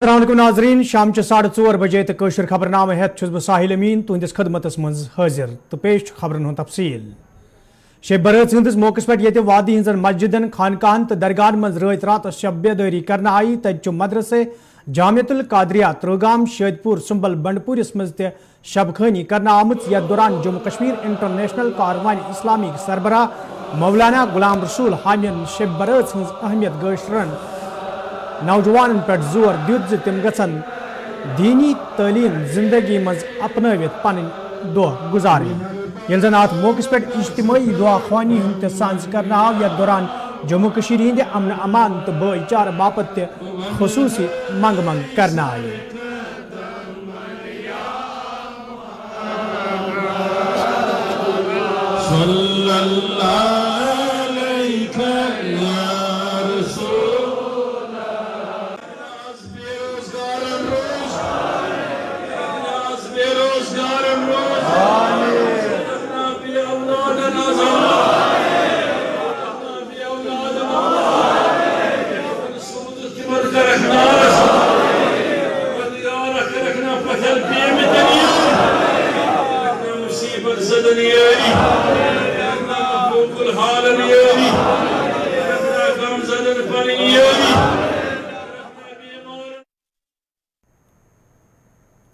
अस्सलाम नाजरीन शाम 4:30 बजे तो कशर खबरनामा हेत बह साहिल अमीन तुंदिस खदमतस मज हाजिर तो पेश खबरन हुंद तफसील। शब बरात हंदिस मौके पे ये वादी हजन मस्जिदन खानकाहन तो दरगाहन मज रात रात शब बेदारी कर आई तु मदरसे जामियतुल कादरिया त्रोगाम शेदपुर सुंबल बंडपुरस मज त शब खानी कर आमुत यथ दौरान जम्मू कश्मीर इंटरनेशनल कारवान इस्लामी सरबराह मौलाना गुलाम रसूल हामियन शब बरात हज अहमियत गशरन नौजवान पे जोर दित तम गन दीनी तालीम जिंदगी मज अपनवित पन दह गुजार ये जन अत मौके पे इज्तिमाई दुआ ख्वानी हूं सांझ कर आव यथ दौरान जम्मू कश्मीर हिंद अमन अमान तो भाईचार बापत खसूसी मंग मंग करना आई।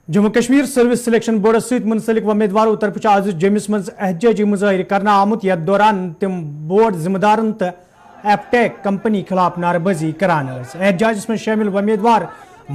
Jammu Kashmir service selection board सहित मुंसलिक उम्मीदवारों तरफ आज जम्मू मज एहतजाजी मुजाहिर करना आमुत यथ दौरान तम बोर्ड जिम्मेदारन तो एपटेक कंपनी खिलाफ नारेबाजी करान। एहतजाज में शामिल उम्मीदवार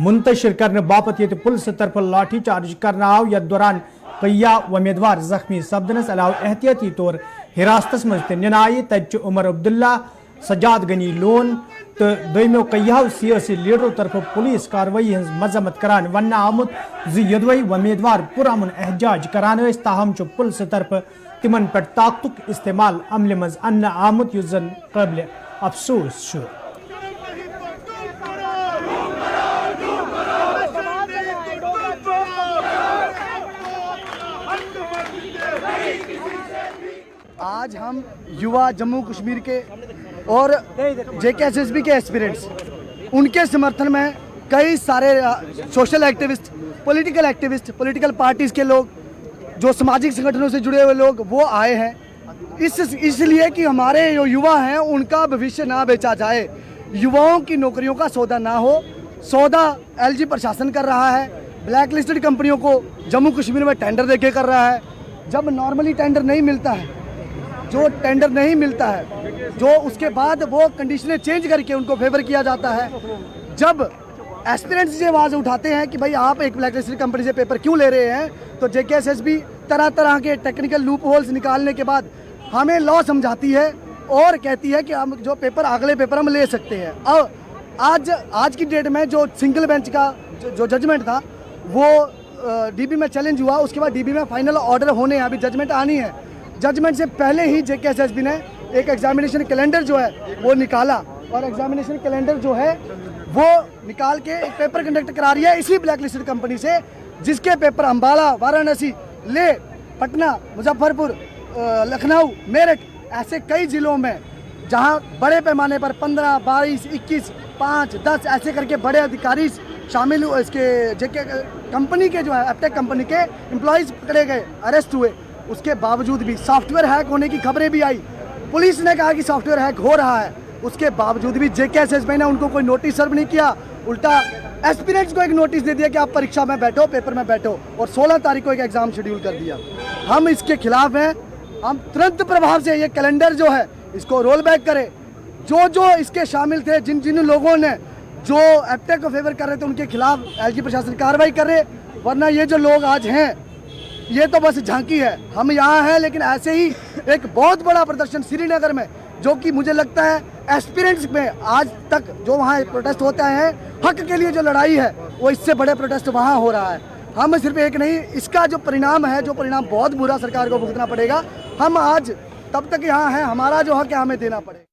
मुंतशिर करने बापत ये पुलिस तरफ लाठी चार्ज करना आव यथ दौरान कईया उम्मीदवार जख्मी सपदनस अलावा एहतियाती तौर हिरासत मज निन आई तु उमर अब्दुल्ला सजाद गनी लोन तो दोमो कईयाओ सियासी लीडरों तरफ पुलिस कार्रवाई हज मजम्मत करान वन आमुत यदवई उम्मीदवार पुरअमन एहतजाज करान ताहम पुलिस तरफ तिमन पे ताकतुक इस्तेमाल अमल मज अन्न आमुत युस जन काबिल अफसोस। आज हम युवा जम्मू कश्मीर के और JKSSB के एस्पिरेंट्स उनके समर्थन में कई सारे सोशल एक्टिविस्ट, पॉलिटिकल पार्टीज़ के लोग, जो सामाजिक संगठनों से जुड़े हुए लोग वो आए हैं इसलिए कि हमारे जो युवा हैं उनका भविष्य ना बेचा जाए, युवाओं की नौकरियों का सौदा ना हो। सौदा LG प्रशासन कर रहा है, ब्लैक लिस्टेड कंपनियों को जम्मू कश्मीर में टेंडर देके कर रहा है। जब नॉर्मली टेंडर नहीं मिलता है, जो टेंडर नहीं मिलता है, जो उसके बाद वो कंडीशनें चेंज करके उनको फेवर किया जाता है। जब एस्पिरेंट्स ये आवाज़ उठाते हैं कि भाई आप एक ब्लैक लिस्टेड कंपनी से पेपर क्यों ले रहे हैं, तो JKSSB तरह तरह के टेक्निकल लूप होल्स निकालने के बाद हमें लॉ समझाती है और कहती है कि हम जो पेपर अगले पेपर हम ले सकते हैं। अब आज की डेट में जो सिंगल बेंच का जो जजमेंट था वो DB में चैलेंज हुआ, उसके बाद DB में फाइनल ऑर्डर होने हैं, अभी जजमेंट आनी है। जजमेंट से पहले ही JKSSB ने एक एग्जामिनेशन कैलेंडर जो है वो निकाला और एग्जामिनेशन कैलेंडर जो है वो निकाल के एक पेपर कंडक्ट करा रही है इसी ब्लैक लिस्टेड कंपनी से, जिसके पेपर अम्बाला, वाराणसी, लेह, पटना, मुजफ्फरपुर, लखनऊ, मेरठ ऐसे कई ज़िलों में जहां बड़े पैमाने पर 15, 22, 21, 5, 10 ऐसे करके बड़े अधिकारी शामिल हुए। इसके JK कंपनी के जो है एपटेक कंपनी के एम्प्लॉयज़ पकड़े गए, अरेस्ट हुए। उसके बावजूद भी सॉफ्टवेयर हैक होने की खबरें भी आई, पुलिस ने कहा कि सॉफ्टवेयर हैक हो रहा है, उसके बावजूद भी JKSSB ने उनको कोई नोटिस सर्व नहीं किया, उल्टा एस्पिरेंट्स को एक नोटिस दे दिया कि आप परीक्षा में बैठो, पेपर में बैठो, और 16 तारीख को एक एग्ज़ाम शेड्यूल कर दिया। हम इसके खिलाफ हैं। हम तुरंत प्रभाव से ये कैलेंडर जो है इसको रोल बैक करें। जो इसके शामिल थे, जिन लोगों ने जो एपटेक को फेवर कर रहे थे उनके खिलाफ LG प्रशासन कार्रवाई कर रहे, वरना ये जो लोग आज हैं ये तो बस झांकी है। हम यहाँ हैं, लेकिन ऐसे ही एक बहुत बड़ा प्रदर्शन श्रीनगर में, जो कि मुझे लगता है एस्पिरेंट्स में आज तक जो वहाँ प्रोटेस्ट होते हैं, हक के लिए जो लड़ाई है, वो इससे बड़े प्रोटेस्ट वहाँ हो रहा है। हम सिर्फ एक नहीं, इसका जो परिणाम है, जो परिणाम बहुत बुरा सरकार को भुगतना पड़ेगा। हम आज तब तक यहाँ हैं, हमारा जो हक है हमें देना पड़ेगा।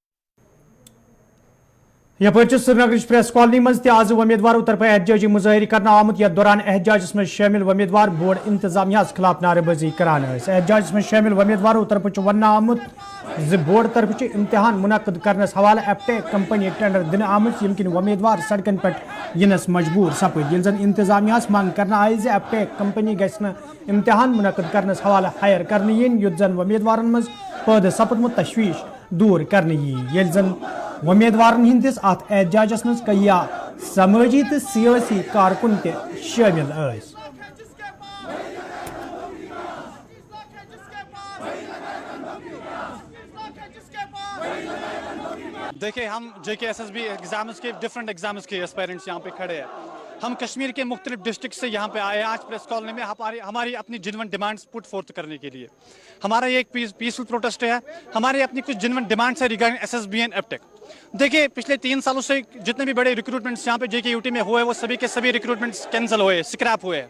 यपर श्रीनगर प्रेस कॉलोनी मज आज उम्मीदवारों तरफ एहतजाजी मुजाहरी करना आमुत यथ दौरान एहतजाजस में शामिल उम्मीदवार बोर्ड इंतजामिया खिलाफ नारेबाजी करान एहतजाजस में शामिल उम्मीदवारों तरफ वन आमुत बोर्ड तरफ इम्तिहान मुनक़द करनस हवाले एपटेक कंपनी टेंडर दिन आमुत यम किन उम्मीदवार सड़कन पे यनस मजबूर सपद ये जन इंतजामिया मांग करना आय एपटेक कंपनी गि इम्तिहान मुनक़द करनस हवाले हायर करने yin युद्ध जन उम्मीदवार मज पैदा सपदमुत तशवीश दूर करने ये जन उम्मीदवार हंदिस अत एहतजाजस मज कई समाजी तो सियासी कारकुन ते शामिल आस। देखिए, हम JKSSB एग्जाम्स के डिफरेंट एग्जाम्स के एस्पायरेंट्स यहाँ पे खड़े हैं। हम कश्मीर के मुख्तलिफ डिस्ट्रिक्ट से यहाँ पे आए हैं आज प्रेस कॉलोनी में हमारी अपनी जिनवन डिमांड्स पुट फोर्थ करने के लिए। हमारा ये एक पीसफुल प्रोटेस्ट है। हमारी अपनी कुछ जिनवन डिमांड्स है रिगार्डिंग SSB एंड एपटेक। देखिए, पिछले 3 सालों से जितने भी बड़े रिक्रूटमेंट्स यहाँ पे JKUT में हुए वो सभी के सभी रिक्रूटमेंट्स कैंसिल हुए, स्क्रैप हुए।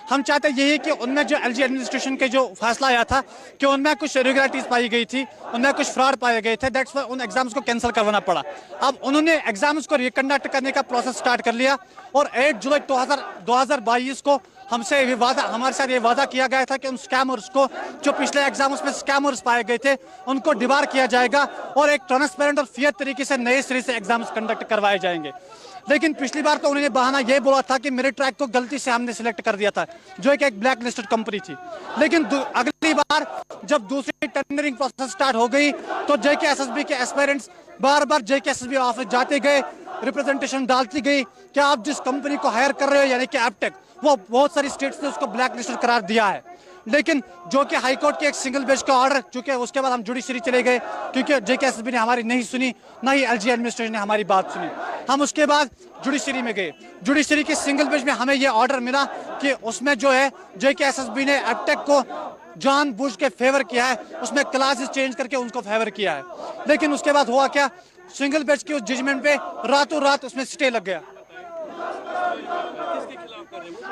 हम चाहते हैं यही कि उनमें जो LG एडमिनिस्ट्रेशन के जो फैसला आया था कि उनमें कुछ इरेगुलरिटीज पाई गई थी, उनमें कुछ फ्रॉड पाए गए थे, दैट्स वाई उन एग्जाम्स को कैंसिल करवाना पड़ा। अब उन्होंने एग्जाम्स को रिकंडक्ट करने का प्रोसेस स्टार्ट कर लिया और 8 जुलाई 2022 को हमारे साथ ये वादा किया गया था कि उन स्कैमर्स को जो पिछले एग्जाम्स में स्कैमर्स पाए गए थे उनको डिबार किया जाएगा और एक ट्रांसपेरेंट और फेयर तरीके से नए सिरे से एग्जाम्स कंडक्ट करवाए जाएंगे। लेकिन पिछली बार तो उन्होंने बहाना ये बोला था कि मेरे ट्रैक को गलती से हमने सिलेक्ट कर दिया था, जो कि एक ब्लैक लिस्टेड कंपनी थी। लेकिन अगली बार जब दूसरी टेंडरिंग प्रोसेस स्टार्ट हो गई तो JKSSB के एस्पायरेंट्स बार बार JKSSB ऑफिस जाते गए, रिप्रेजेंटेशन डालती गई कि आप जिस कंपनी को हायर कर रहे हो यानी कि एपटेक, वो बहुत सारी स्टेट्स ने उसको ब्लैक लिस्टेड करार दिया है। लेकिन जो कि हाई कोर्ट के एक सिंगल बेंच का ऑर्डर, चूंकि उसके बाद हम जुडिशरी चले गए क्योंकि JKSSB ने हमारी नहीं सुनी, ना ही LG एडमिनिस्ट्रेशन ने हमारी बात सुनी। हम उसके बाद जुडिशरी में गए। जुडिशरी के सिंगल बेंच में हमें यह ऑर्डर मिला कि उसमें जो है JKSSB ने एपटेक को जानबूझ के फेवर किया है, उसमें क्लासेस चेंज करके उनको फेवर किया है। लेकिन उसके बाद हुआ क्या, सिंगल बेंच की उस जजमेंट पे रातों रात उसमें स्टे लग गया।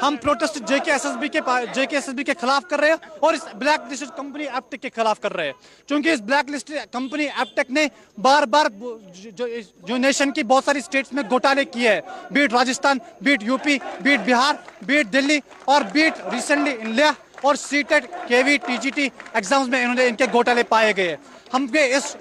हम प्रोटेस्ट JKSSB के खिलाफ कर रहे हैं और इस ब्लैक लिस्टेड कंपनी एपटेक के खिलाफ कर रहे हैं, क्योंकि इस ब्लैक लिस्टेड कंपनी एपटेक ने बार बार जो नेशन की बहुत सारी स्टेट्स में घोटाले किए हैं, be it Rajasthan, be it UP, be it Bihar, be it Delhi और बीट रिसेंटली इन लेह और सीटेट KV TGT एग्जाम्स में इनके घोटाले पाए गए हैं। हम इस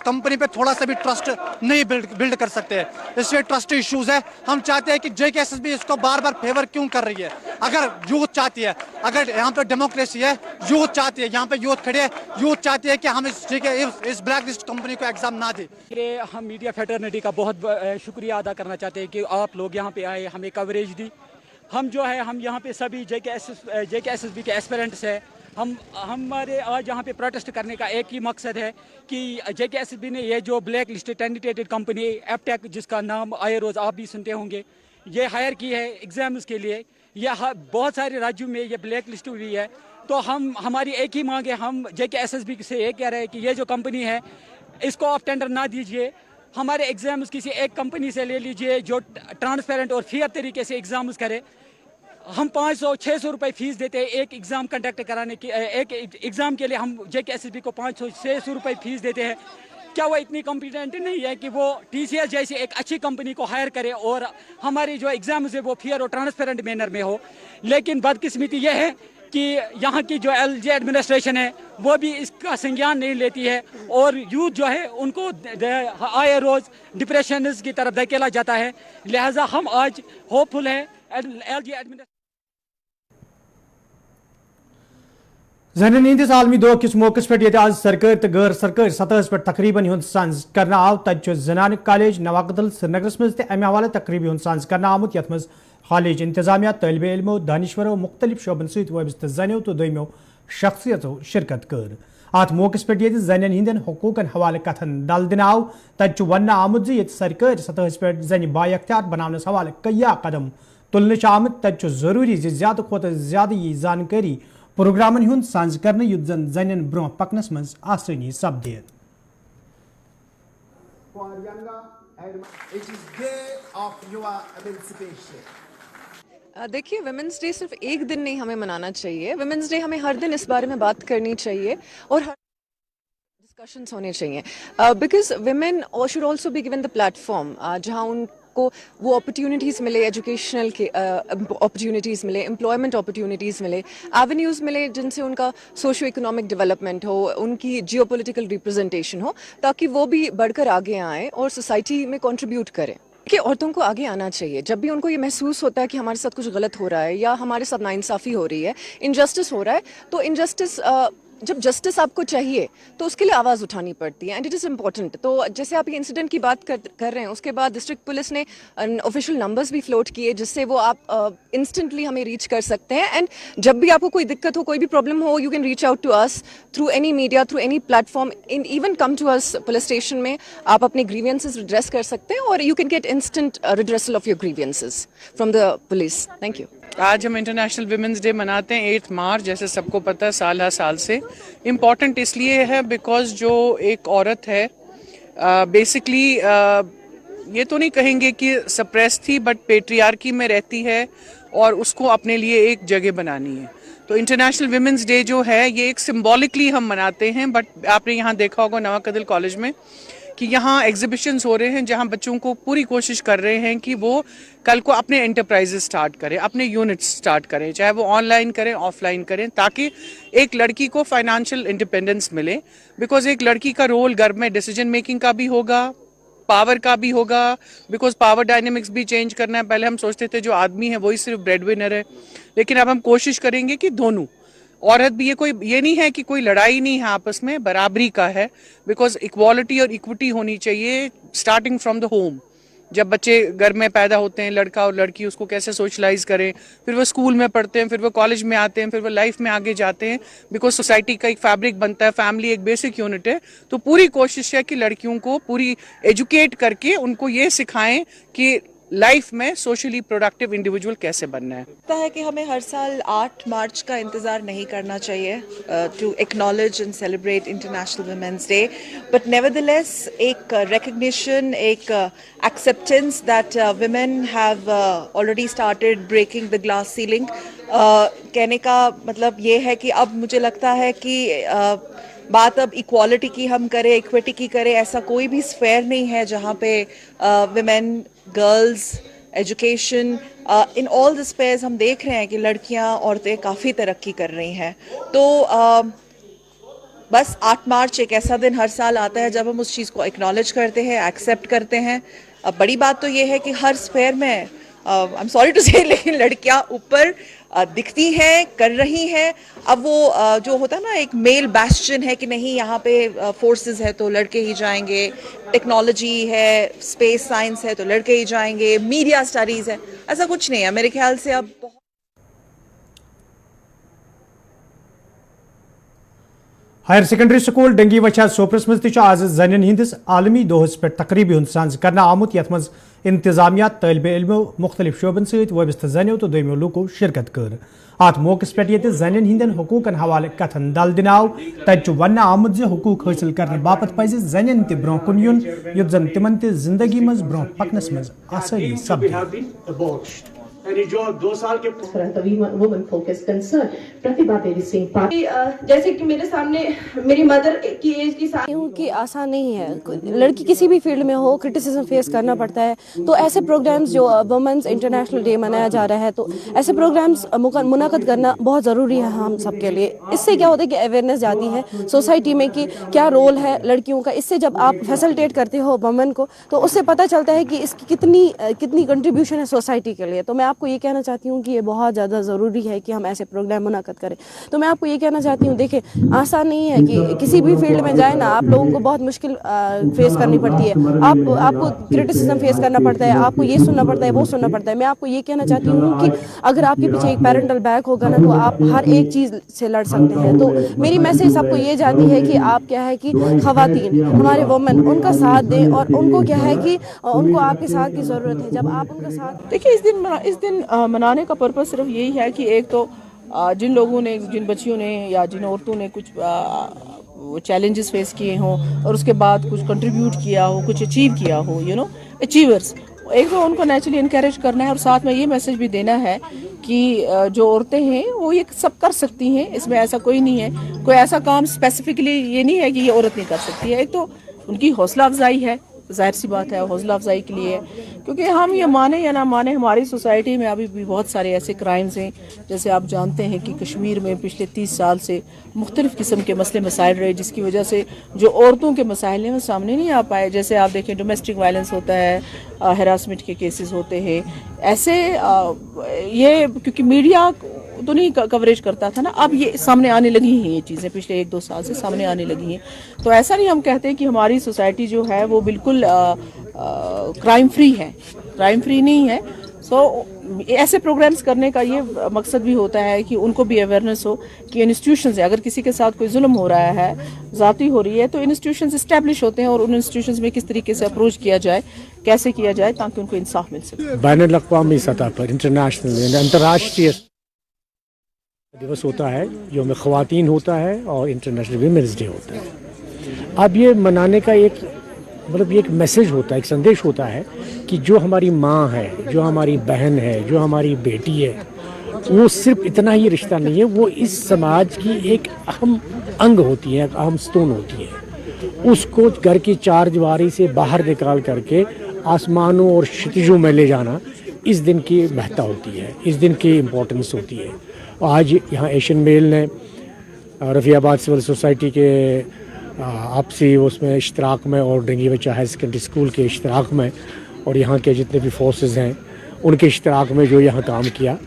कंपनी पे थोड़ा सा भी ट्रस्ट नहीं बिल्ड कर सकते हैं, इसमें ट्रस्ट इश्यूज है। हम चाहते हैं कि JKSSB इसको बार बार फेवर क्यों कर रही है। अगर यूथ चाहती है, अगर यहाँ पे डेमोक्रेसी है, यूथ चाहती है, यहाँ पे यूथ खड़े है, यूथ चाहती है कि हम इस ब्लैक लिस्ट कंपनी को एग्जाम ना दे। हम मीडिया फेटर्निटी का बहुत शुक्रिया अदा करना चाहते हैं कि आप लोग यहाँ पे आए, हमें कवरेज दी। हम जो है हम यहाँ पे सभी JKSSB के एस्पिरेंट्स हैं। हमारे आज यहाँ पे प्रोटेस्ट करने का एक ही मकसद है कि JKSSB ने ये जो ब्लैक लिस्टेड टेंटेटेड कंपनी एपटेक, जिसका नाम आए रोज़ आप भी सुनते होंगे, ये हायर की है एग्जाम्स के लिए। ये बहुत सारे राज्यों में ये ब्लैक लिस्ट हुई है। तो हमारी एक ही मांग है, हम JKSSB से ये कह रहे हैं कि ये जो कंपनी है इसको आप टेंडर ना दीजिए, हमारे एग्जाम्स किसी एक कंपनी से ले लीजिए जो ट्रांसपेरेंट और फेयर तरीके से एग्जाम्स करे। हम 500-600 रुपये फीस देते हैं एक एग्ज़ाम कंडक्ट कराने की, एक एग्ज़ाम के लिए हम JKSSB को 500-600 रुपये फीस देते हैं। क्या वो इतनी कॉम्पिटेंट नहीं है कि वो TCS जैसी एक अच्छी कंपनी को हायर करे और हमारी जो एग्ज़ाम्स है वो फेयर और ट्रांसपेरेंट मैनर में हो। लेकिन बदकिस्मती ये है कि यहाँ की जो LG एडमिनिस्ट्रेशन है वो भी इसका संज्ञान नहीं लेती है और यूथ जो है उनको आए रोज़ डिप्रेशन की तरफ धकेला जाता है। लिहाजा हम आज होपफुल है LG एडमिनिस्ट्रेशन। जन हंदिस आलमी दौह किस मौके पे आज सरकारी तो गैर सरकारी सतह पे तकरीबन हूं सांस करना आव तत जनान कॉलेज नवाकदल श्रीनगरस मज अमे हवाले तकरीबी हूं सांस करना आमुत यथ मज कॉलेज इंतजामिया तलब इल्मो दानिश्वरों मुख्तलिफ शोबन सत वाबस्त जनो तो दोमो शख्सियतों शिरकत कर। अत मौके पे जन हंदन हकूकन हवाले कथन डल दिन आव तत वन आमुत ये सरकारी सतह पे जन बाख्तियार बनाने हवाले कई कदम तुलने आमुत तत जरूरी ज्यादा खुद ज्यादा ये जानकारी प्रोग्रामन हुंद सांझ करने युद्ध जन जन ब्रोह पकनस मज आसानी सपदे। देखिए, वुमेंस डे सिर्फ एक दिन नहीं हमें मनाना चाहिए। वुमेंस डे हमें हर दिन इस बारे में बात करनी चाहिए और discussions होने चाहिए because women should also be given the platform जहाँ उनको वो opportunities मिले, educational के opportunities मिले, employment opportunities मिले, avenues मिले जिनसे उनका socio economic development हो, उनकी geopolitical representation हो, ताकि वो भी बढ़कर आगे आए और society में contribute करें कि औरतों को आगे आना चाहिए। जब भी उनको ये महसूस होता है कि हमारे साथ कुछ गलत हो रहा है या हमारे साथ नाइंसाफ़ी हो रही है, इनजस्टिस हो रहा है, तो इनजस्टिस जब जस्टिस आपको चाहिए तो उसके लिए आवाज़ उठानी पड़ती है एंड इट इज़ इम्पॉर्टेंट। तो जैसे आप ये इंसिडेंट की बात कर रहे हैं, उसके बाद डिस्ट्रिक्ट पुलिस ने ऑफिशियल नंबर्स भी फ्लोट किए जिससे वो आप इंस्टेंटली हमें रीच कर सकते हैं। एंड जब भी आपको कोई दिक्कत हो, कोई भी प्रॉब्लम हो, you can reach out to us through any media, through any platform, in even come to us police station में आप अपने ग्रीवियंसेस रिड्रेस कर सकते हैं और you can get instant redressal of your grievances from the police. Thank you. आज हम international women's day मनाते हैं 8 मार्च, जैसे सबको पता है साल हर साल से। इम्पॉर्टेंट इसलिए है बिकॉज जो एक औरत है बेसिकली ये तो नहीं कहेंगे कि सप्रेस थी, बट पेट्रियार्की में रहती है और उसको अपने लिए एक जगह बनानी है। तो इंटरनेशनल विमेंस डे जो है ये एक सिम्बॉलिकली हम मनाते हैं, बट आपने यहाँ देखा होगा नवाकदिल कॉलेज में कि यहाँ एग्जीबिशंस हो रहे हैं जहाँ बच्चों को पूरी कोशिश कर रहे हैं कि वो कल को अपने एंटरप्राइजेस स्टार्ट करें, अपने यूनिट्स स्टार्ट करें, चाहे वो ऑनलाइन करें ऑफलाइन करें, ताकि एक लड़की को फाइनेंशियल इंडिपेंडेंस मिले। बिकॉज एक लड़की का रोल घर में डिसीजन मेकिंग का भी होगा, पावर का भी होगा, बिकॉज पावर डायनेमिक्स भी चेंज करना है। पहले हम सोचते थे जो आदमी है वही सिर्फ ब्रेड विनर है, लेकिन अब हम कोशिश करेंगे कि दोनों औरत भी, ये नहीं है कि कोई लड़ाई नहीं है आपस में, बराबरी का है। बिकॉज इक्वालिटी और इक्विटी होनी चाहिए स्टार्टिंग फ्रॉम द होम। जब बच्चे घर में पैदा होते हैं, लड़का और लड़की, उसको कैसे सोशलाइज करें, फिर वो स्कूल में पढ़ते हैं, फिर वो कॉलेज में आते हैं, फिर वो लाइफ में आगे जाते हैं। बिकॉज सोसाइटी का एक फैब्रिक बनता है, फैमिली एक बेसिक यूनिट है। तो पूरी कोशिश है कि लड़कियों को पूरी एजुकेट करके उनको ये सिखाएं कि लाइफ में सोशली प्रोडक्टिव इंडिविजुअल कैसे बनना है। लगता है कि हमें हर साल 8 मार्च का इंतज़ार नहीं करना चाहिए to acknowledge and celebrate international women's day, but nevertheless एक रिकग्निशन, एक acceptance that women have already started breaking the glass ceiling. कहने का मतलब ये है कि अब मुझे लगता है कि बात अब इक्वालिटी की हम करें, इक्विटी की करें, ऐसा कोई भी स्फेयर नहीं है जहाँ पे women, girls, education, in all the spheres हम देख रहे हैं कि लड़कियाँ, औरतें काफ़ी तरक्की कर रही हैं। तो बस 8 मार्च एक ऐसा दिन हर साल आता है जब हम उस चीज़ को एक्नॉलेज करते हैं, एक्सेप्ट करते हैं। अब बड़ी बात तो ये है कि हर स्फेयर में आई एम सॉरी टू से, लेकिन लड़कियां ऊपर दिखती हैं, कर रही हैं। अब वो जो होता है ना, एक मेल बैस्टियन है कि नहीं यहाँ पे फोर्सेस है तो लड़के ही जाएंगे, टेक्नोलॉजी है, स्पेस साइंस है तो लड़के ही जाएंगे, मीडिया स्टडीज़ है, ऐसा कुछ नहीं है मेरे ख्याल से। अब हायर सेकेंडरी स्कूल डंगी वछा सोपरस मज आज जन हिंदिस आलमी दोहस पे तकरीबी हुंद सांझ करना आमुत यथ मज इंतजामिया तलब इल्मो मुख्तलिफ शोबन सहित वबस्त जनो तो दोमो लूको शिरकत कर। अत मौकस पे जन हिंदन हकूकन हवाले कथन दल दिन आव तत वन आमुत जे हकूक हासिल करने बापत पज जन त ब्रोह कुन युन युत जन तिमन त जिंदगी मज ब्रोह पकनस मज आसानी सपदे। And जो 2 साल के woman focused concern Pratibha Devi Singh जैसे कि मेरे सामने मेरी मदर की एज की कि आसान नहीं है, लड़की किसी भी फील्ड में हो क्रिटिसिज्म फेस करना पड़ता है। तो ऐसे प्रोग्राम्स जो वुमेन्स इंटरनेशनल डे मनाया जा रहा है, तो ऐसे प्रोग्राम्स मुनाकद करना बहुत ज़रूरी है हम सब के लिए। इससे क्या होता है कि अवेयरनेस जाती है सोसाइटी में कि क्या रोल है लड़कियों का। इससे जब आप फैसिलिटेट करते हो वुमेन को तो उससे पता चलता है कि इसकी कितनी कंट्रीब्यूशन है सोसाइटी के लिए। तो मैं आपको ये कहना चाहती हूँ कि ये बहुत ज़्यादा ज़रूरी है कि हम ऐसे प्रोग्राम मुनाकद करें। तो मैं आपको ये कहना चाहती हूँ, देखें आसान नहीं है कि किसी भी फील्ड में जाए ना, आप लोगों को बहुत मुश्किल फेस करनी पड़ती है। आपको क्रिटिसिज्म फेस करना पड़ता है, आपको ये सुनना पड़ता है, वो सुनना पड़ता है। मैं आपको ये कहना चाहती हूँ कि अगर आपके पीछे एक पेरेंटल बैक होगा ना, तो आप हर एक चीज़ से लड़ सकते हैं। तो मेरी मैसेज सबको ये जाती है कि आप क्या है कि ख़वातीन, हमारे वुमेन, उनका साथ दें और उनको क्या है कि उनको आपके साथ की ज़रूरत है। जब आप उनका साथ देखिए, इस दिन मनाने का पर्पस सिर्फ यही है कि एक तो जिन लोगों ने, जिन बच्चियों ने या जिन औरतों ने कुछ चैलेंजेस फेस किए हों और उसके बाद कुछ कंट्रीब्यूट किया हो, कुछ अचीव किया हो, अचीवर्स, एक तो उनको नेचुरली इनकरेज करना है और साथ में ये मैसेज भी देना है कि जो औरतें हैं वो ये सब कर सकती हैं, इसमें ऐसा कोई नहीं है, कोई ऐसा काम स्पेसिफिकली ये नहीं है कि ये औरत नहीं कर सकती है। एक तो उनकी हौसला अफजाई है, जाहिर सी बात है हौसला अफजाई के लिए, क्योंकि हम ये माने या ना माने हमारी सोसाइटी में अभी भी बहुत सारे ऐसे क्राइम्स हैं। जैसे आप जानते हैं कि कश्मीर में पिछले 30 साल से मुख्तलिफ़ किस्म के मसले मसाइल रहे, जिसकी वजह से जो औरतों के मसाइल हैं वो सामने नहीं आ पाए। जैसे आप देखें डोमेस्टिक वायलेंस होता है, हरासमेंट के केसेस होते हैं ऐसे, ये क्योंकि मीडिया तो नहीं कवरेज करता था ना, अब ये सामने आने लगी हैं, ये चीज़ें पिछले 1-2 साल से सामने आने लगी हैं। तो ऐसा नहीं हम कहते कि हमारी सोसाइटी जो है वो बिल्कुल क्राइम फ्री है, क्राइम फ्री नहीं है। सो ऐसे प्रोग्राम्स करने का ये मकसद भी होता है कि उनको भी अवेयरनेस हो कि इंस्टीट्यूशंस है, अगर किसी के साथ कोई जुल्म हो रहा है, ज़्यादती हो रही है, तो इंस्टीट्यूशंस इस्टेब्लिश होते हैं और उन इंस्टीट्यूशंस में किस तरीके से अप्रोच किया जाए, कैसे किया जाए ताकि उनको इंसाफ मिल सके। बैनुल-अक़वामी सतह पर इंटरनेशनल अंतर्राष्ट्रीय दिवस होता है, यौम ख़वातीन होता है और इंटरनेशनल विमेंस डे होता है। अब ये मनाने का एक मतलब एक मैसेज होता है, एक संदेश होता है कि जो हमारी माँ है, जो हमारी बहन है, जो हमारी बेटी है, वो सिर्फ इतना ही रिश्ता नहीं है, वो इस समाज की एक अहम अंग होती है, एक अहम स्टोन होती है। उसको घर की चारदीवारी से बाहर निकाल करके आसमानों और क्षितिजों में ले जाना इस दिन की महत्ता होती है, इस दिन की इम्पोर्टेंस होती है। आज यहाँ एशियन मेल ने रफ़ियाबाद सिविल सोसाइटी के आपसी उसमें इश्तराक में और डंगी बच्चा हाई सेकेंडरी स्कूल के इश्तराक में और यहाँ के जितने भी फोर्सेस हैं उनके इश्तराक में जो यहाँ काम किया।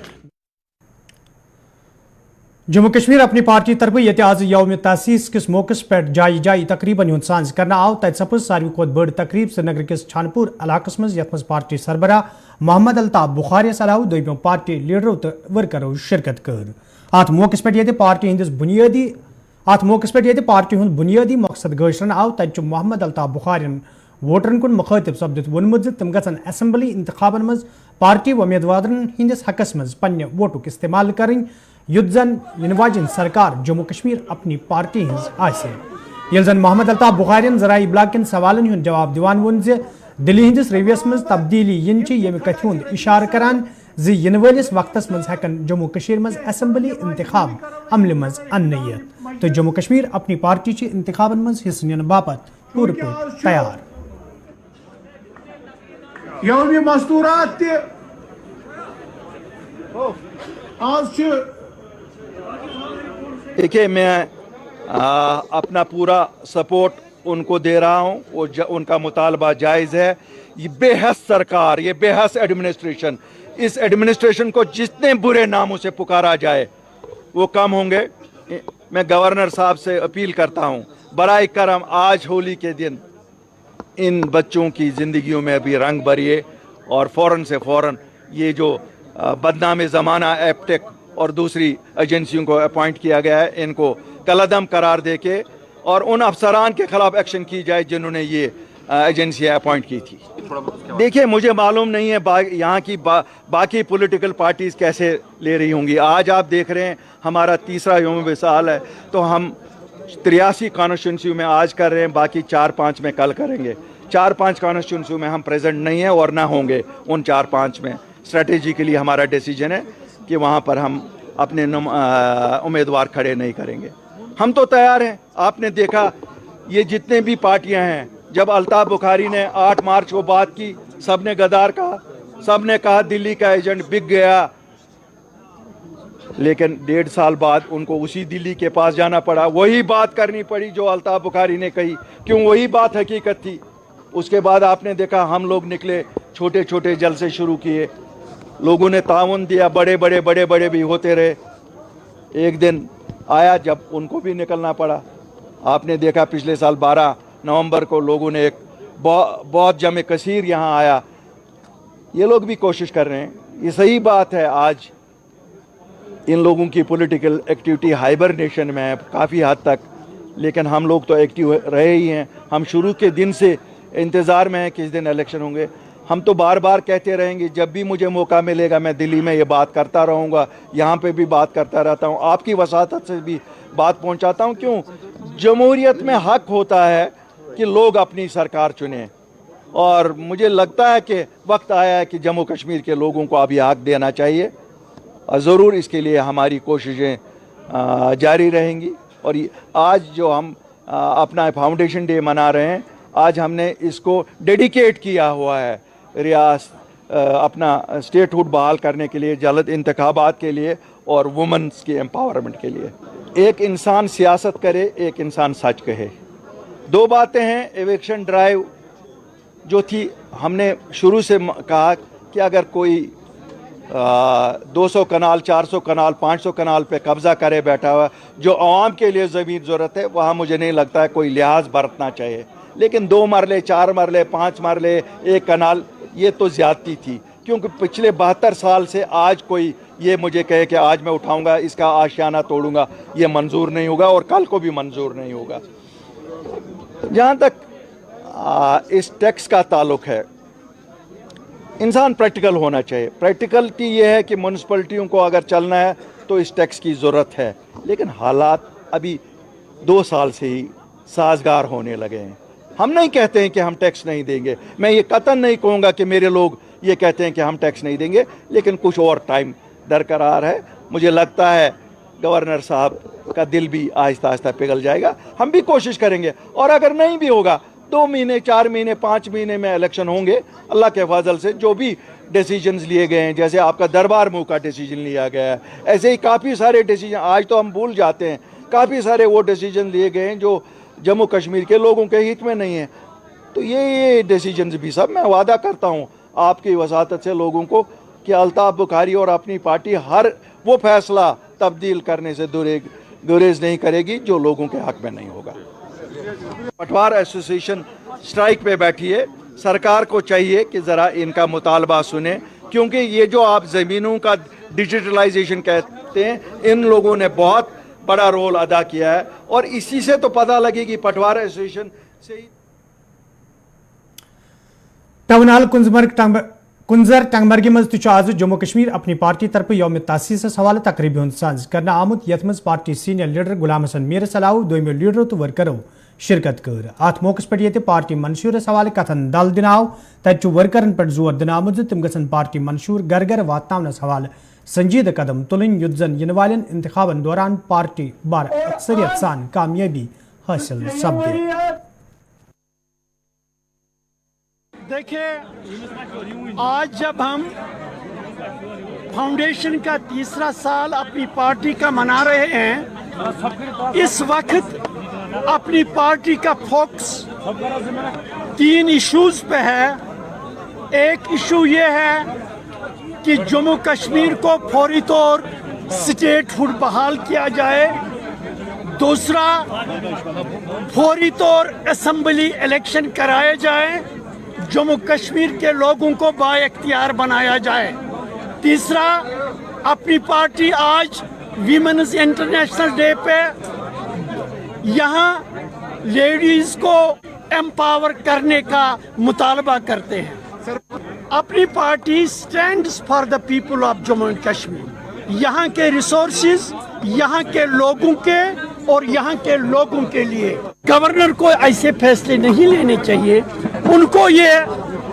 जम्मू कश्मीर अपनी पार्टी तरफ ये आज यौम तसीस किस मौके पर जाई जाई तकरीबन हूं सांझ करना आव तत सपज सारी खोत बड़ तकरीब श्रीनगर किस छानपुर इलाकस मज यथ मज पार्टी सरबराह मोहम्मद अल्ताफ बुखारी सलाह दोम पार्टी लीडरों तो वर्करों शिरकत कर। अत मौके पर ये पार्टी हंदिस बुनियादी पार्टी हूं बुनियादी मकसद गशरन आव तत मोहम्मद अल्ताफ बुखारिन वोटरन कुन मुखातिब सपदित वोनमुत तम गसन असम्बली इंतखाबन मज पार्टी उम्मीदवारन हंदिस हकस मज पन्ने वोटुक इस्तेमाल करें युद्ध जन यिनवाजिन सरकार जम्मू कश्मीर अपनी पार्टी हज आसे। यिल जन मोहम्मद अल्ताफ बुखारिन जराई इब्लाग किन सवालन हुंद जवाब दिवान वोन जे दिल्ली हंदिस रवियस मज तब्दीली इन यम कथ हुंद इशार करान जि इन वलिस वक्तस मज हेकन जम्मू कश्मीर मज असम्बली इंतखाब अमल मज अन्नयत तो जम्मू कश्मीर अपनी पार्टी ची इंतखाबन मज हिस्सा निन बापत पूरे पट तैयार। यौम मस्तूरात आज देखिए मैं अपना पूरा सपोर्ट उनको दे रहा हूँ, वो उनका मुतालबा जायज़ है। ये बेहस सरकार, ये बेहस एडमिनिस्ट्रेशन, इस एडमिनिस्ट्रेशन को जितने बुरे नामों से पुकारा जाए वो कम होंगे। मैं गवर्नर साहब से अपील करता हूँ बराए करम आज होली के दिन इन बच्चों की ज़िंदगियों में भी रंग भरिए और फ़ौरन से फ़ौरन ये जो बदनाम ज़माना एप्टेक और दूसरी एजेंसियों को अपॉइंट किया गया है इनको कलअदम करार देके और उन अफसरान के खिलाफ एक्शन की जाए जिन्होंने ये एजेंसियाँ अपॉइंट की थी। देखिए मुझे मालूम नहीं है यहाँ की बाकी पॉलिटिकल पार्टीज़ कैसे ले रही होंगी। आज आप देख रहे हैं हमारा तीसरा यौम विसाल है, तो हम 83 कॉन्स्टिट्यूंसी में आज कर रहे हैं, बाकी 4-5 में कल करेंगे। 4-5 कॉन्स्टिट्यूंसी में हम प्रेजेंट नहीं है और ना होंगे उन 4-5 में। स्ट्रेटेजिकली हमारा डिसीजन है कि वहाँ पर हम अपने उम्मीदवार खड़े नहीं करेंगे। हम तो तैयार हैं। आपने देखा ये जितने भी पार्टियां हैं, जब अल्ताफ बुखारी ने 8 मार्च को बात की, सब ने गद्दार कहा, सब ने कहा दिल्ली का एजेंट बिक गया, लेकिन 1.5 साल बाद उनको उसी दिल्ली के पास जाना पड़ा, वही बात करनी पड़ी जो अल्ताफ बुखारी ने कही। क्यों? वही बात हकीकत थी। उसके बाद आपने देखा हम लोग निकले, छोटे छोटे जलसे शुरू किए, लोगों ने ताउन दिया, बड़े बड़े भी होते रहे। एक दिन आया जब उनको भी निकलना पड़ा। आपने देखा पिछले साल 12 नवंबर को लोगों ने एक बहुत जमे कसीर यहाँ आया। ये लोग भी कोशिश कर रहे हैं। ये सही बात है, आज इन लोगों की पॉलिटिकल एक्टिविटी हाइबरनेशन में है काफ़ी हद तक, लेकिन हम लोग तो एक्टिव रहे ही हैं। हम शुरू के दिन से इंतज़ार में हैं किस दिन इलेक्शन होंगे। हम तो बार बार कहते रहेंगे, जब भी मुझे मौका मिलेगा मैं दिल्ली में ये बात करता रहूँगा, यहाँ पे भी बात करता रहता हूँ, आपकी वसातत से भी बात पहुँचाता हूँ। क्यों? जमहूरियत में हक होता है कि लोग अपनी सरकार चुने। اور مجھے لگتا ہے کہ وقت آیا ہے کہ جموں کشمیر کے لوگوں کو ابھی حق دینا چاہیے اور ضرور اس کے لیے ہماری کوششیں جاری رہیں گی. اور آج جو ہم اپنا فاؤنڈیشن ڈے منا رہے ہیں, آج ہم نے اس کو ڈیڈیکیٹ کیا ہوا ہے ریاست اپنا اسٹیٹ ہوڈ بحال کرنے کے لیے, جلد انتخابات کے لیے اور وومنس کے امپاورمنٹ کے لیے. ایک انسان سیاست کرے, ایک انسان سچ کہے. دو باتیں ہیں. ایویکشن ڈرائیو جو تھی, ہم نے شروع سے کہا کہ اگر کوئی 200 کنال 400 کنال 500 کنال پہ قبضہ کرے بیٹھا ہوا, جو عوام کے لیے زمین ضرورت ہے, وہاں مجھے نہیں لگتا ہے کوئی لحاظ برتنا چاہیے. لیکن 2 مرلے 4 مرلے 5 مرلے 1 کنال, یہ تو زیادتی تھی. کیونکہ پچھلے 72 سال سے آج کوئی یہ مجھے کہے کہ آج میں اٹھاؤں گا اس کا آشیانہ توڑوں گا, یہ منظور نہیں ہوگا اور کل کو بھی منظور نہیں ہوگا. جہاں تک اس ٹیکس کا تعلق ہے, انسان پریکٹیکل ہونا چاہیے. پریکٹیکلٹی یہ ہے کہ میونسپلٹیوں کو اگر چلنا ہے تو اس ٹیکس کی ضرورت ہے, لیکن حالات ابھی 2 سال سے ہی سازگار ہونے لگے ہیں. ہم نہیں کہتے ہیں کہ ہم ٹیکس نہیں دیں گے, میں یہ قطعاً نہیں کہوں گا کہ میرے لوگ یہ کہتے ہیں کہ ہم ٹیکس نہیں دیں گے, لیکن کچھ اور ٹائم درکار ہے. مجھے لگتا ہے گورنر صاحب کا دل بھی آہستہ آہستہ پگھل جائے گا. ہم بھی کوشش کریں گے, اور اگر نہیں بھی ہوگا 2 مہینے 4 مہینے 5 مہینے میں الیکشن ہوں گے. اللہ کے فضل سے جو بھی ڈیسیجنز لیے گئے ہیں, جیسے آپ کا دربار منہ کا ڈیسیجن لیا گیا ہے, ایسے ہی کافی سارے ڈیسیجن آج تو ہم بھول جاتے ہیں, کافی سارے وہ ڈیسیجن لیے گئے ہیں جو جموں کشمیر کے لوگوں کے ہت میں نہیں ہیں. تو یہ ڈیسیجنز بھی سب میں وعدہ کرتا ہوں آپ کی وساطت سے لوگوں کو کہ الطاف بخاری اور اپنی پارٹی ہر وہ فیصلہ تبدیل کرنے سے گریز نہیں کرے گی جو لوگوں کے حق میں نہیں ہوگا. پٹوار ایسوسیشن سٹرائک پہ بیٹھی ہے. سرکار کو چاہیے کہ ذرا ان کا مطالبہ سنیں, کیونکہ یہ جو آپ زمینوں کا ڈیجیٹلائزیشن کہتے ہیں, ان لوگوں نے بہت بڑا رول ادا کیا ہے, اور اسی سے تو پتہ لگے گی پٹوار ایسوسیشن سے. ٹاؤن ہال کنزر ٹنگمرگی مز آز جموں کشمیر اپنی پارٹی طرف یوم تاسیس حوالہ تقریبی ہند ساز کرنا آمت, یت مز party senior leader Ghulam Hassan Mirs علاوہ دویمو لیڈرو تو ورکرو شرکت کر. ات موقع پہ یہ پارٹی منشورس حوالہ کتن دل دن آو, تت ورکرن پہ زور دن آمت تم گھن پارٹی منشور گھر گھر واتنس حوالہ سنجیدہ قدم تلن یت زن ین والن انتخابن دوران پارٹی بار اکثریت سان کامیابی حاصل سپدے. دیکھیں, آج جب ہم فاؤنڈیشن کا 3را سال اپنی پارٹی کا منا رہے ہیں, اس وقت اپنی پارٹی کا فوکس 3 ایشوز پہ ہے. ایک ایشو یہ ہے کہ جموں کشمیر کو فوری طور اسٹیٹ ہوڈ بحال کیا جائے. دوسرا, فوری طور اسمبلی الیکشن کرائے جائیں, جموں کشمیر کے لوگوں کو با اختیار بنایا جائے. تیسرا, اپنی پارٹی آج ویمنز انٹرنیشنل ڈے پہ یہاں لیڈیز کو امپاور کرنے کا مطالبہ کرتے ہیں. اپنی party stands for the people of Jammu and Kashmir. یہاں کے ریسورسز یہاں کے لوگوں کے اور یہاں کے لوگوں کے لیے. گورنر کو ایسے فیصلے نہیں لینے چاہیے. ان کو یہ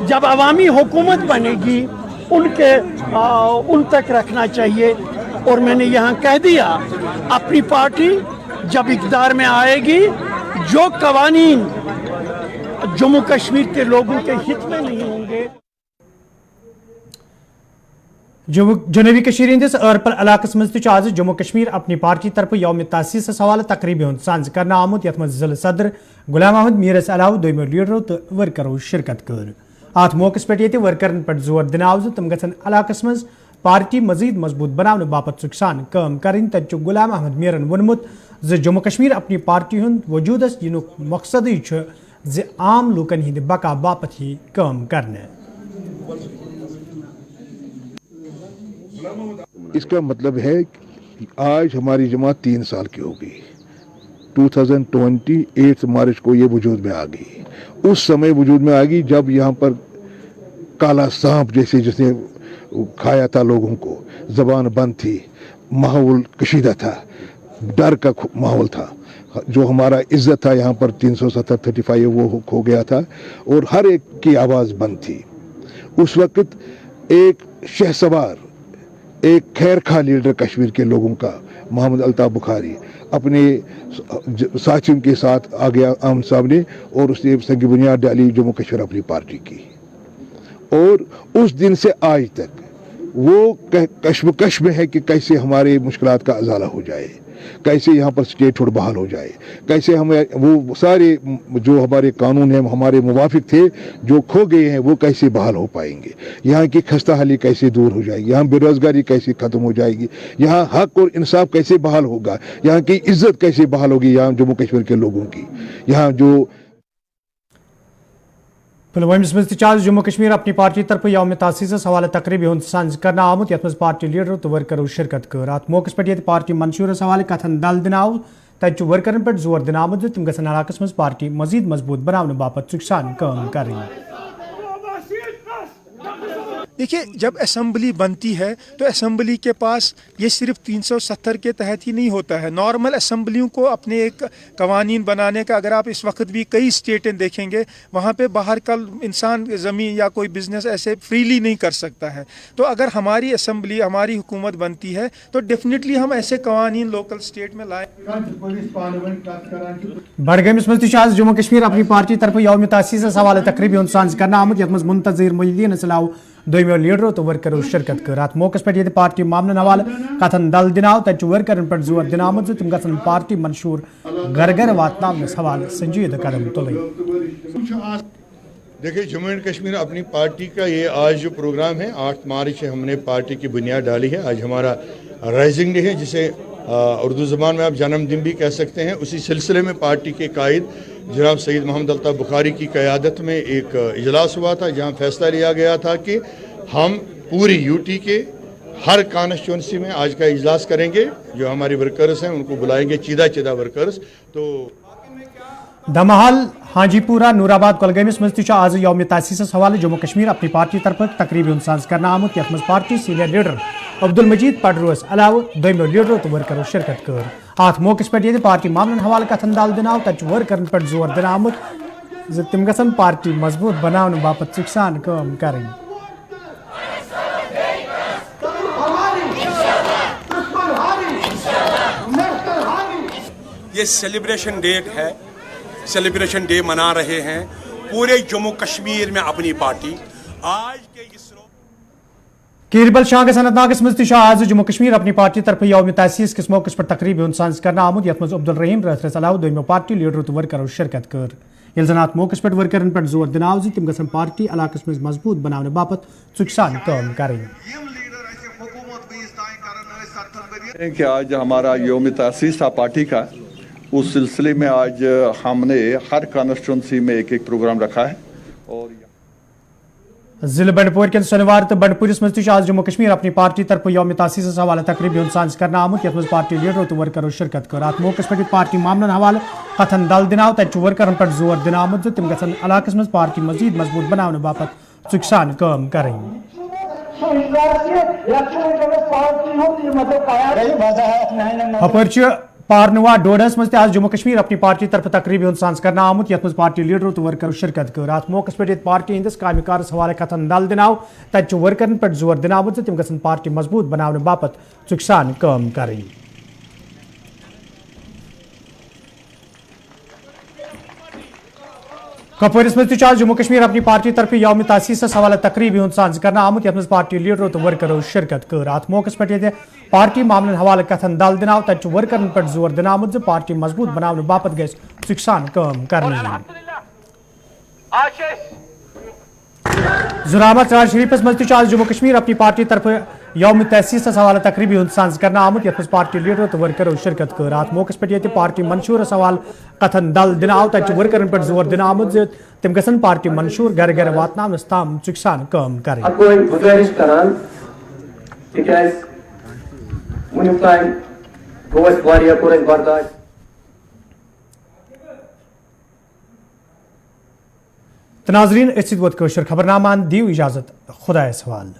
جب عوامی حکومت بنے گی ان تک رکھنا چاہیے. اور میں نے یہاں کہہ دیا, اپنی پارٹی جب اقتدار میں آئے گی, جو قوانین جموں کشمیر کے لوگوں کے ہت میں نہیں ہوں گے. جنوبی کشمیر ہندس ارپل علاقس مز آز جموں کشمیر اپنی پارٹی طرف یوم تاسیس حوالہ تقریبی ہند سانز کرنا آمت, یت مز ضلع صدر غلام احمد میرس علاوہ دویمو لیڈرو تو ورکرو شرکت کر. ات موقع پہ یہ ورکرن پہ زور دن آو تم گھن علاقس مز پارٹی مزید مضبوط بنانے باپت سکسان کام کریں. تت غلام احمد میرن وونمت جموں کشمیر اپنی پارٹی ہند وجودس ینک مقصد عام لوکن ہند بقا باپت ہی کام کرنے. اس کا مطلب ہے کہ آج ہماری جماعت 3 سال کی ہو گئی. 2028 مارچ کو یہ وجود میں آ گئی. اس سمے وجود میں آ گئی جب یہاں پر کالا سانپ جیسے جس نے کھایا تھا لوگوں کو, زبان بند تھی, ماحول کشیدہ تھا, ڈر کا ماحول تھا. जो हमारा इज्जत था यहाँ पर 370-35 वो खो गया था और हर एक की आवाज़ बंद थी। उस वक्त एक शहसवार, एक खैरखा लीडर कश्मीर के लोगों का मोहम्मद अल्ताफ बुखारी अपने साथियों के साथ आ गया आम सामने और उसने संग बुनियाद डाली जम्मू कश्मीर अपनी पार्टी की। और उस दिन से आज तक वो कश्मकश में है कि कैसे हमारे मुश्किलात का अजाला हो जाए, कैसे यहाँ पर स्टेटहुड बहाल हो जाए, कैसे हमें वो सारे जो हमारे कानून हैं हमारे मुवाफिक थे जो खो गए हैं वो कैसे बहाल हो पाएंगे, यहाँ की खस्ता हाली कैसे दूर हो जाएगी, यहाँ बेरोजगारी कैसे ख़त्म हो जाएगी, यहाँ हक और इंसाफ कैसे बहाल होगा, यहाँ की इज्जत कैसे बहाल होगी, यहाँ जम्मू कश्मीर के लोगों की। यहाँ जो पुलवामा मज आज जम्मू कश्मीर अपनी पार्टी तरफ यौम तासीस हवाले तकरीब संज करना आमुत यथ पार्टी लीडर तो वर्करों शिरकत कर। अत मौके पे पार्टी मंशूर हवाले कथन दल दिन आव तत वर्करन पे जोर दिन आमुत तम गसन इलाकस मज पार्टी मजीद मजबूत बनाने बापत सुखसान काम कर। देखिए, जब असम्बली बनती है तो असम्बली के पास ये सिर्फ 370 के तहत ही नहीं होता है। नॉर्मल असम्बलियों को अपने एक कवानीन बनाने का, अगर आप इस वक्त भी कई स्टेटें देखेंगे वहाँ पे बाहर का इंसान ज़मीन या कोई बिज़नेस ऐसे फ्रीली नहीं कर सकता है। तो अगर हमारी असम्बली, हमारी हुकूमत बनती है तो डेफिनेटली हम ऐसे कवानीन लोकल स्टेट में लाए। बडगमिस मज आज जम्मू कश्मीर अपनी पार्टी तरफ यौम तासीस हवाले तकरीब सांझ करना आमुत यथ मज मुंतज़िर मुजद्दीन सलाह दोमियों लीडरों तो वर्करों शिरकत कर। अत मौके पे पार्टी मामलन हवाले कथन दल दिन आव तत वर्करन पे जोर दिन आमुत तम गसन पार्टी मंशूर घर घर वातनावनस हवाले संजीदा कदम तुल। देखिए, जम्मू एंड कश्मीर अपनी पार्टी का ये आज जो प्रोग्राम है 8 मार्च से हमने पार्टी की बुनियाद डाली है। आज हमारा राइजिंग डे है, जिसे उर्दू ज़बान में आप जन्मदिन भी कह सकते हैं। उसी सिलसिले में पार्टी के कायद जनाब सईद मोहम्मद अल्ताफ बुखारी की क़यादत में एक इजलास हुआ था जहां फैसला लिया गया था कि हम पूरी यूटी के हर कॉन्स्टिट्यूंसी में आज का इजलास करेंगे। जो हमारे वर्कर्स हैं उनको बुलाएंगे, चीदा वर्कर्स। तो दमहाल, हाजीपुरा, नूराबाद, कोलगमिस मज आज यौम तासीस हवाले जम्मू कश्मीर अपनी पार्टी तरफ तकरीब सांझ करना आमुत यथ मज पार्टी सीनियर लीडर अब्दुल मजीद पडरोस अलाव दोमियों लीडरों तो वर्करों शिरकत कर। अत मौके पे पार्टी मामलन हवाले कथन दल दिन आव तत वर्करन पे जोर दिन आमुत तम गसन पार्टी मजबूत बनाने बापत सुखसान काम करें। ये सेलिब्रेशन डेट है, सेलिब्रेशन डे मना रहे हैं पूरे जम्मू कश्मीर में अपनी पार्टी। आज के इस कीरबल शाह सनतनागस मज आज जम्मू कश्मीर अपनी पार्टी तरफ यौम तासीस किस मौके पर तकरीब सांझ करना आमुत यथ मज अब्दुल रहीम रहरस अलाव दोमियों पार्टी लीडरों तो वर्करों शिरकत कर। ये जन अत मौके पे वर्करन पे जोर दिन आव तम गसन पार्टी इलाकस मज मजबूत बनाने बापत सुखसान काम करें। कि आज हमारा यौम तासीस पार्टी का, उस सिलसिले में आज हमने हर कॉन्स्टिट्यूंसी में एक प्रोग्राम रखा है। और जिले बंडपोर के शनिवार तो बंडपुरिस मज आज जम्मू कश्मीर अपनी पार्टी तरफ यौम तासीस हवाले तकरीब सांझ करना आमुत यथ मज पार्टी लीडरों तो वर्करों शिरकत कर। अत मौके पे पार्टी मामलन हवाले कथन दल दिन आव तत वर्करन पे जोर दिन आमुत तम गसन इलाकस मज पार्टी मजीद मजबूत बनाने बापत सुखसान काम करें। अपर पारनवा डोडस मज आज जम्मू कश्मीर अपनी पार्टी तरफ तकरीब सांझ करना आमुत यथ मज पार्टी लीडरों तो वर्करों शिरकत कर। अत मौके पे पार्टी हंदिस कामकार हवाले कथन दल दिन आव तत वर्करन पे जोर दिन आमुत तम गसन पार्टी मजबूत बनाने बापत सुखसान काम करें। कपवारिस मज आज जम्मू कश्मीर अपनी पार्टी तरफ यौम तासीस हवाले तकरीब सांझ करना आमुत यथ मज पार्टी लीडरों तो वर्करों शिरकत कर। अत मौके पे पार्टी मामलन हवाले कथन दल दिन आव तत वर्करन पे जोर दिन आमुत पार्टी मजबूत बनाने बापत गए सुखसान काम करने। जुरामत राज शरीफस मज आज जम्मू कश्मीर अपनी पार्टी तरफ यौम तासीस हवाले तकरीब सांझ करना आमुत यथ मज पार्टी लीडरों तो वर्करों शिरकत कर। अत मौके पे पार्टी मंशूर सवाल कथन दल दिन आव तत वर्करन पे जोर दिन आमुत तम गसन पार्टी मंशूर घर घर वातनावनस ताम सुखसान काम करें। नाज़रीन, इस खबरनामा दियो इजाजत, खुदा सवाल।